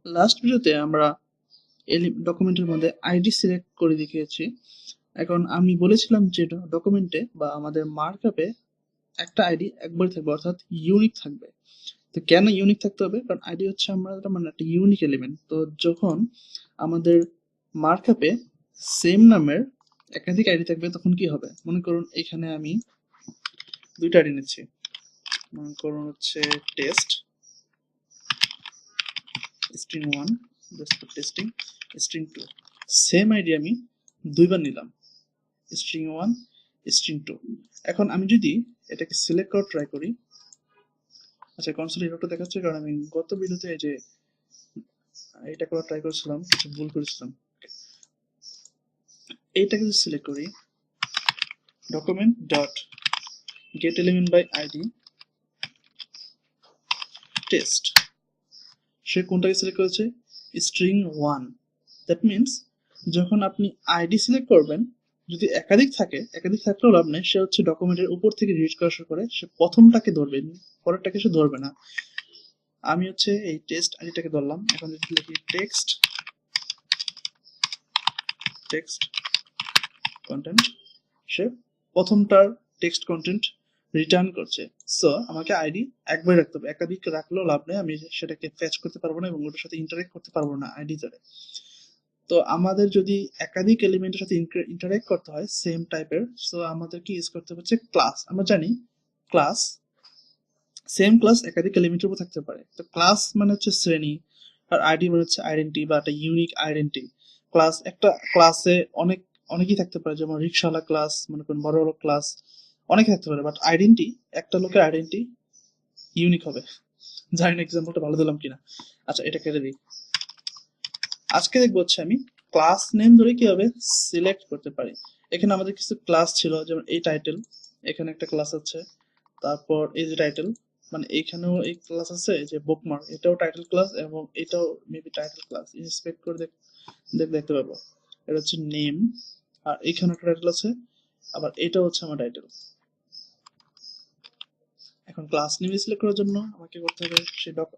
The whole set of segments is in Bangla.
লাস্ট ভিডিওতে আমরা ডকুমেন্টের মধ্যে আইডি সিলেক্ট করে দেখিয়েছি। এখন আমি বলেছিলাম যে ডকুমেন্টে বা আমাদের মার্কআপে একটা আইডি একবারই থাকবে, অর্থাৎ ইউনিক থাকবে। তো কেন ইউনিক থাকতে হবে? কারণ আইডি হচ্ছে আমরা মানে একটা ইউনিক এলিমেন্ট। তো যখন আমাদের মার্কআপে সেম নামের একাধিক আইডি থাকবে তখন কি হবে? মনে করুন এখানে আমি দুইটা আইডি নিচ্ছি, মনে করুন হচ্ছে test string 1 just for testing, string 2, same ID আমি দুইবার নিলাম, স্ট্রিং 1 স্ট্রিং 2। এখন আমি যদি এটাকে সিলেক্ট করে ট্রাই করি, আচ্ছা কনসোল এররটা দেখাচ্ছে কারণ আমি গত ভিডিওতে এই যে এটা করা ট্রাই করেছিলাম, কিছু ভুল করেছিলাম। এইটাকে যদি সিলেক্ট করি document dot get element by ID test, সে কোনটাকে সিলেক্ট করেছে? স্ট্রিং 1। দ্যাট মিনস যখন আপনি আইডি সিলেক্ট করবেন, যদি একাধিক থাকলেও লাভ নেই, সে হচ্ছে ডকুমেন্টের উপর থেকে রিড করা শুরু করে, সে প্রথমটাকে ধরবে, পরেরটাকে সে ধরবে না। আমি হচ্ছে এই টেস্ট আইডিটাকে ধরলাম। এখন যদি লিখি টেক্সট কন্টেন্ট, সে প্রথমটার টেক্সট কন্টেন্ট রিটার্ন করছে। সো আমাকে আইডি একবার রাখতে হবে, একাধিক রাখলেও লাভ নেই, আমি সেটাকে ফেচ করতে পারবো না এবং ওটার সাথে ইন্টারেক্ট করতে পারবো না আইডি ধরে। তো আমাদের যদি একাধিক এলিমেন্টের সাথে ইন্টারেক্ট করতে হয় সেম টাইপের, সো আমাদের কি ইউজ করতে হচ্ছে ক্লাস। আমরা জানি ক্লাস, সেম ক্লাস একাধিক এলিমেন্টের উপর থাকতে পারে। তো ক্লাস মানে হচ্ছে শ্রেণী, আর আইডি মানে হচ্ছে আইডেন্টি বা একটা ইউনিক আইডেন্টি। ক্লাস, একটা ক্লাসে অনেকই থাকতে পারে, যেমন রিক্সাওয়ালা ক্লাস, মনে করেন বড় বড় ক্লাস অনেকে থাকতে পারে, বাট আইডেন্টি, একটা লোকের আইডেন্টি ইউনিক হবে। জানি না এক্সাম্পলটা ভালো দিলাম কিনা। আচ্ছা এটা কেটে দিই। আজকে দেখবো হচ্ছে আমি ক্লাস নেম ধরে কিভাবে সিলেক্ট করতে পারি। এখানে আমাদের কিছু ক্লাস ছিল, যেমন এই টাইটেল, এখানে একটা ক্লাস আছে, তারপর এই যে টাইটেল, মানে এইখানেও এই ক্লাস আছে, যে বুকমার্ক এটাও টাইটেল ক্লাস এবং এটাও মেবি টাইটেল ক্লাস। ইন্সপেক্ট করে দেখতে পাবো, এটা হচ্ছে নেম, আর এখানে একটা টাইটেল আছে, আবার এটা হচ্ছে আমার টাইটেল। এখন ক্লাস নেম সিলেক্ট করার জন্য আমাকে করতে হবে,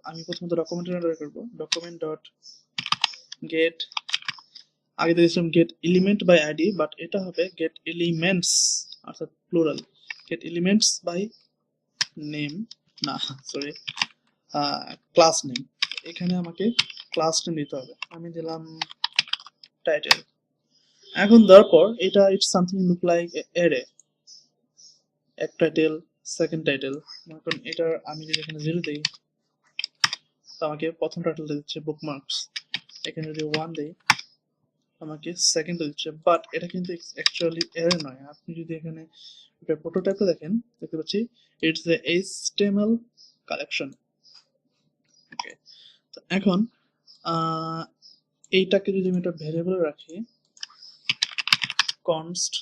আমি প্রথমত ডকুমেন্টের আন্ডারে করব, ডকুমেন্ট ডট গেট, আগে দিয়েছিলাম get element by ID, but এটা হবে গেট এলিমেন্টস, অর্থাৎ plural, get elements by name, না সরি, ক্লাস নেম। এখানে আমাকে ক্লাস নেম দিতে হবে, আমি দিলাম টাইটেল। এখন দেওয়ার পর এটা it's something look like array, এক টাইটেল, সেকেন্ড টাইটেল। এখন এটার আমি যদি এখানে 0 দিই, তো আমাকে প্রথম টাইটেলটা দিচ্ছে বুকমার্কস। এখানে যদি 1 দেই, আমাকে সেকেন্ড দিচ্ছে। বাট এটা কিন্তু অ্যাকচুয়ালি এরর নয়। আপনি যদি এখানে এটা প্রোটোটাইপটা দেখেন, দেখতে পাচ্ছি ইটস দ্য HTML কালেকশন। ওকে, তো এখন এইটাকে যদি আমি একটা ভ্যারিয়েবল রাখি, const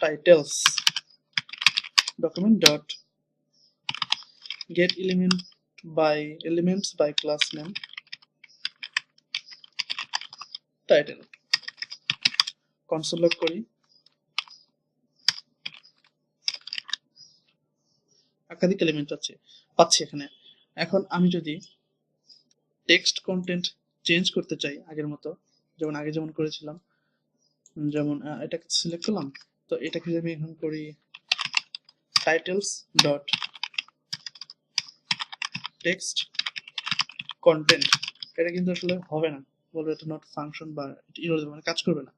titles document dot get elements by class name title, console log করি, একাধিক এলিমেন্ট পাচ্ছি এখানে। এখন আমি যদি টেক্সট কন্টেন্ট চেঞ্জ করতে চাই আগের মতো, যেমন আগে যেমন করেছিলাম, যেমন এটাকে সিলেক্ট করলাম, তো এটাকে যদি আমি এখন করি টাইটেলস ডট টেক্সট কন্টেন্ট, এটা কিন্তু আসলে হবে না, বলবে এটা নট ফাংশন বা এরর দেবে, মানে কাজ করবে না।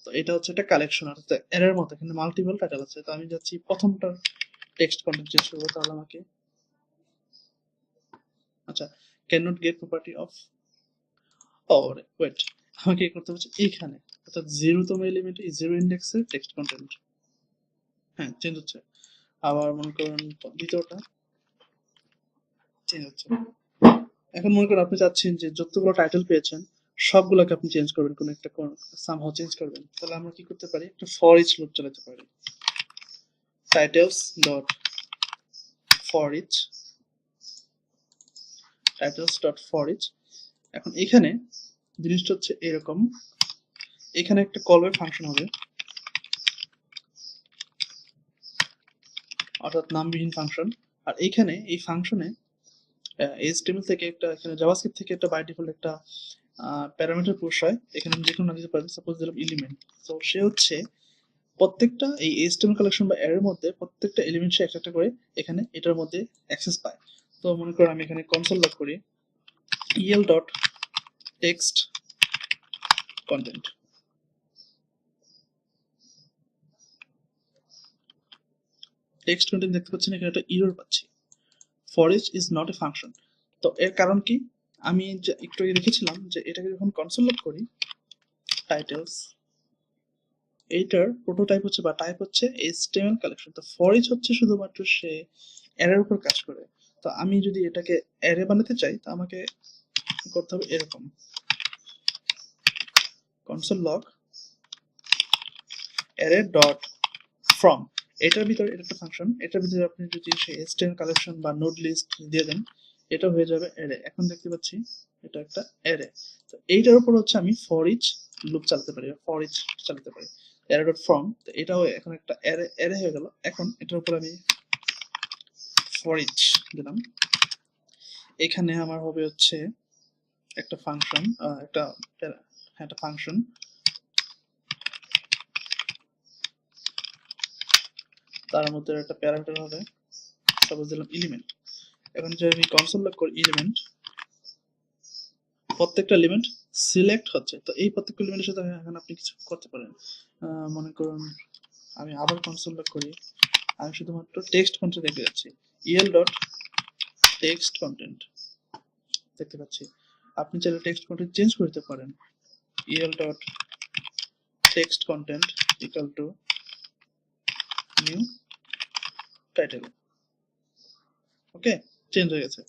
তো এটা হচ্ছে একটা কালেকশন, অর্থাৎ এরর মতো এখানে মাল্টিপল টাইটেল আছে। তো আমি যাচ্ছি প্রথমটার টেক্সট কন্টেন্ট চেঞ্জ করবো, তাহলে আমাকে আচ্ছা can not get property of, wait, আমাকে করতে হচ্ছে এইখানে, অর্থাৎ 0তম এলিমেন্টে 0 ইন্ডেক্সের টেক্সট কন্টেন্ট, হ্যাঁ চেঞ্জ হচ্ছে। আবার মনে করুন দ্বিতীয়টা চেঞ্জ হচ্ছে। এখন মনে করুন আপনি চাচ্ছেন যে যতগুলো টাইটেল পেয়েছেন সবগুলোকে আপনি চেঞ্জ করবেন, কোনো একটা সামহাউ চেঞ্জ করবেন, তাহলে আমরা কি করতে পারি, একটা ফর ইচ লুপ চালাতে পারি, titles dot for each, titles dot for each. এখন এখানে জিনিসটা হচ্ছে এরকম, এখানে একটা কলব্যাক ফাংশন হবে, অর্থাৎ নামবিহীন ফাংশন। আর এইখানে এই ফাংশনে HTML থেকে একটা, এখানে জাভাস্ক্রিপ্ট থেকে একটা বাই ডিফল্ট একটা প্যারামিটার পুশ হয়। এখানে যে কোনো না দিতে পারেন, সাপোজ দিলাম এলিমেন্ট। তো সে হচ্ছে প্রত্যেকটা এই HTML কালেকশন বা অ্যারের মধ্যে প্রত্যেকটা এলিমেন্ট সে একটা করে এখানে এটার মধ্যে অ্যাক্সেস পায়। তো মনে করো আমি এখানে কনসোল লগ করি el dot text content. Text content দেখতে পাচ্ছেন এখানে একটা এরর পাচ্ছি, for each is not a function. তো এর কারণ কি, আমি যে একটু আগে লিখেছিলাম যে এটাকে যখন কনসোল লগ করি টাইটেলস, এইটার প্রোটোটাইপ হচ্ছে বা টাইপ হচ্ছে HTML কালেকশন। তো ফর ইচ হচ্ছে শুধুমাত্র সে অ্যারের উপর কাজ করে। তো আমি যদি এটাকে অ্যারে বানাতে চাই তো আমাকে করতে হবে এরকম console log array dot from. এটার ভিতরে এটা একটা ফাংশন, এটার ভিতরে আপনি যদি সেই HTML কালেকশন বা নোড লিস্ট দিয়ে দেন এটা হয়ে যাবে অ্যারে। এখন দেখতে পাচ্ছি এটা একটা অ্যারে। তো এইটার উপর হচ্ছে আমি ফর ইচ লুপ চালাতে পারি, ফর ইচ চালাতে পারি অ্যারে ডট ফ্রম। তো এটাও এখন একটা অ্যারে অ্যারে হয়ে গেল। এখন এটার উপর আমি ফর ইচ দিলাম। এখানে আমার হবে হচ্ছে একটা ফাংশন, একটা ফাংশন, তার মধ্যে একটা প্যারামিটার হবে, সাপোজ দিলাম এলিমেন্ট। এখন যদি আমি কনসোল লগ করি এলিমেন্ট, প্রত্যেকটা এলিমেন্ট সিলেক্ট হচ্ছে। তো এই প্রত্যেকটা এলিমেন্টের সাথে এখন আপনি কিছু করতে পারেন। মনে করুন আমি আবার কনসোল লগ করি, আমি শুধুমাত্র টেক্সট কন্টেন্ট দেখতে যাচ্ছি, el ডট টেক্সট কন্টেন্ট দেখতে পাচ্ছি। আপনি চাইলে টেক্সট কন্টেন্ট চেঞ্জ করতে পারেন, el dot text content equal to new title. Okay, change হয়ে গেছে।